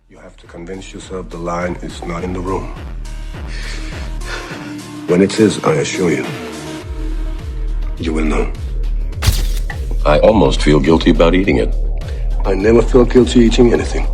You have to convince yourself the lion is not in the room. When it is, I assure you, you will know. I almost feel guilty about eating it. I never felt guilty eating anything.